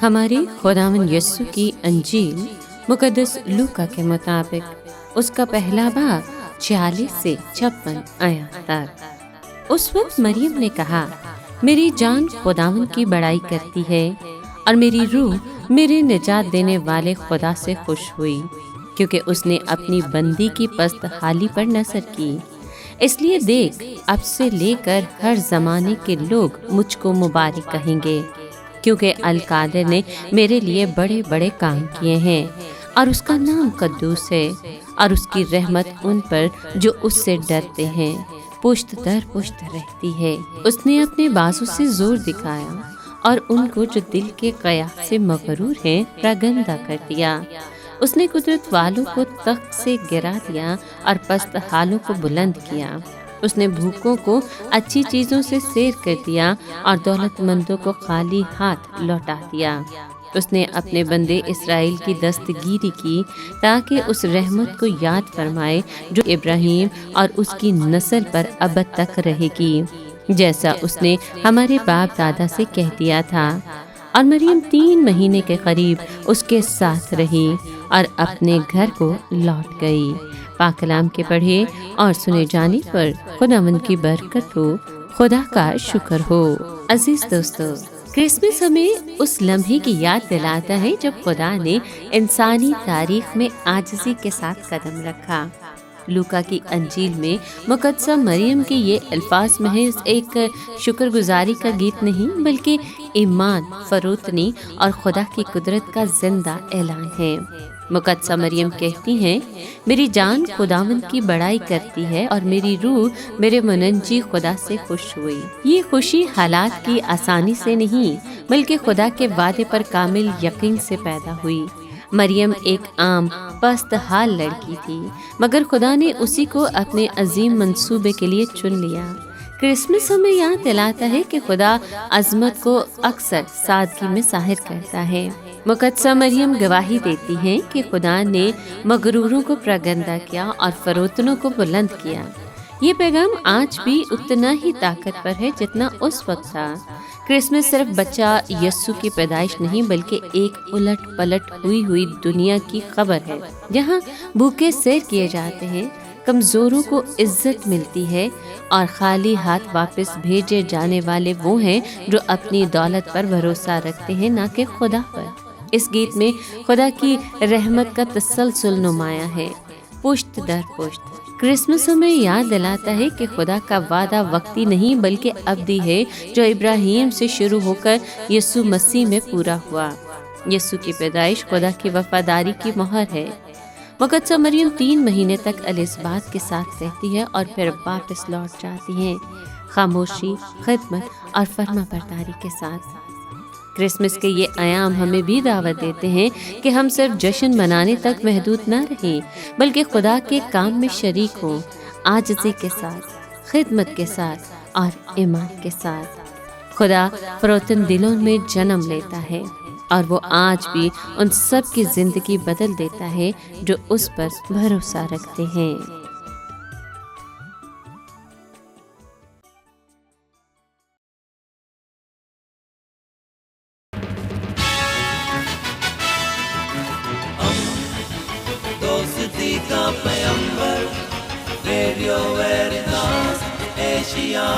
ہماری خداوند یسوع کی انجیل مقدس لوکا کے مطابق اس کا پہلا باب 46 سے 56 آیات تک۔ اس وقت مریم نے کہا، میری جان خداوند کی بڑائی کرتی ہے اور میری روح میرے نجات دینے والے خدا سے خوش ہوئی، کیونکہ اس نے اپنی بندی کی پست حالی پر نظر کی۔ اس لیے دیکھ، اب سے لے کر ہر زمانے کے لوگ مجھ کو مبارک کہیں گے، کیونکہ القادر نے میرے لیے بڑے بڑے کام کیے ہیں، اور اس کا نام قدوس ہے، اور اس کی رحمت ان پر جو اس سے ڈرتے ہیں پشت در پشت رہتی ہے۔ اس نے اپنے بازو سے زور دکھایا اور ان کو جو دل کے قیاس سے مغرور ہیں پرگندہ کر دیا۔ اس نے قدرت والوں کو تخت سے گرا دیا اور پست حالوں کو بلند کیا۔ اس نے بھوکوں کو اچھی چیزوں سے سیر کر دیا اور دولت مندوں کو خالی ہاتھ لوٹا دیا۔ اس نے اپنے بندے اسرائیل کی دستگیری کی تاکہ اس رحمت کو یاد فرمائے جو ابراہیم اور اس کی نسل پر ابد تک رہے گی، جیسا اس نے ہمارے باپ دادا سے کہہ دیا تھا۔ اور مریم 3 مہینے کے قریب اس کے ساتھ رہی اور اپنے گھر کو لوٹ گئی۔ پاک کلام کے پڑھے اور سنے جانے پر خداوند کی برکت ہو، خدا کا شکر ہو۔ عزیز دوستو، کرسمس ہمیں اس لمحے کی یاد دلاتا ہے جب خدا نے انسانی تاریخ میں عاجزی کے ساتھ قدم رکھا۔ لوکا کی انجیل میں مقدسہ مریم کے یہ الفاظ محض ایک شکر گزاری کا گیت نہیں، بلکہ ایمان، فروتنی اور خدا کی قدرت کا زندہ اعلان ہے۔ مقدسہ مریم کہتی ہیں، میری جان خداوند کی بڑائی کرتی ہے اور میری روح میرے منجی خدا سے خوش ہوئی۔ یہ خوشی حالات کی آسانی سے نہیں، بلکہ خدا کے وعدے پر کامل یقین سے پیدا ہوئی۔ مریم ایک عام پست حال لڑکی تھی، مگر خدا نے اسی کو اپنے عظیم منصوبے کے لیے چن لیا۔ کرسمس ہمیں یاد دلاتا ہے کہ خدا عظمت کو اکثر سادگی میں ظاہر کرتا ہے۔ مقدسہ مریم گواہی دیتی ہیں کہ خدا نے مغروروں کو پرگندہ کیا اور فروتنوں کو بلند کیا۔ یہ پیغام آج بھی اتنا ہی طاقتور ہے جتنا اس وقت تھا۔ کرسمس صرف بچہ یسوع کی پیدائش نہیں، بلکہ ایک الٹ پلٹ ہوئی دنیا کی خبر ہے، جہاں بھوکے سیر کیے جاتے ہیں، کمزوروں کو عزت ملتی ہے، اور خالی ہاتھ واپس بھیجے جانے والے وہ ہیں جو اپنی دولت پر بھروسہ رکھتے ہیں، نہ کہ خدا پر۔ اس گیت میں خدا کی رحمت کا تسلسل نمایاں ہے، پشت در پشت۔ کرسمس ہمیں یاد دلاتا ہے کہ خدا کا وعدہ وقتی نہیں بلکہ ابدی ہے، جو ابراہیم سے شروع ہو کر یسوع مسیح میں پورا ہوا۔ یسوع کی پیدائش خدا کی وفاداری کی مہر ہے۔ مقدسہ مریم 3 مہینے تک الزبات کے ساتھ رہتی ہے اور پھر واپس لوٹ جاتی ہیں، خاموشی، خدمت اور فرما برداری کے ساتھ۔ کرسمس کے یہ ایام ہمیں بھی دعوت دیتے ہیں کہ ہم صرف جشن منانے تک محدود نہ رہیں، بلکہ خدا کے کام میں شریک ہوں، عاجزی کے ساتھ، خدمت کے ساتھ اور ایمان کے ساتھ۔ خدا فروتن دلوں میں جنم لیتا ہے، اور وہ آج بھی ان سب کی زندگی بدل دیتا ہے جو اس پر بھروسہ رکھتے ہیں۔ دوستی کا پیمبر، ریڈیو ویریتاس ایشیا۔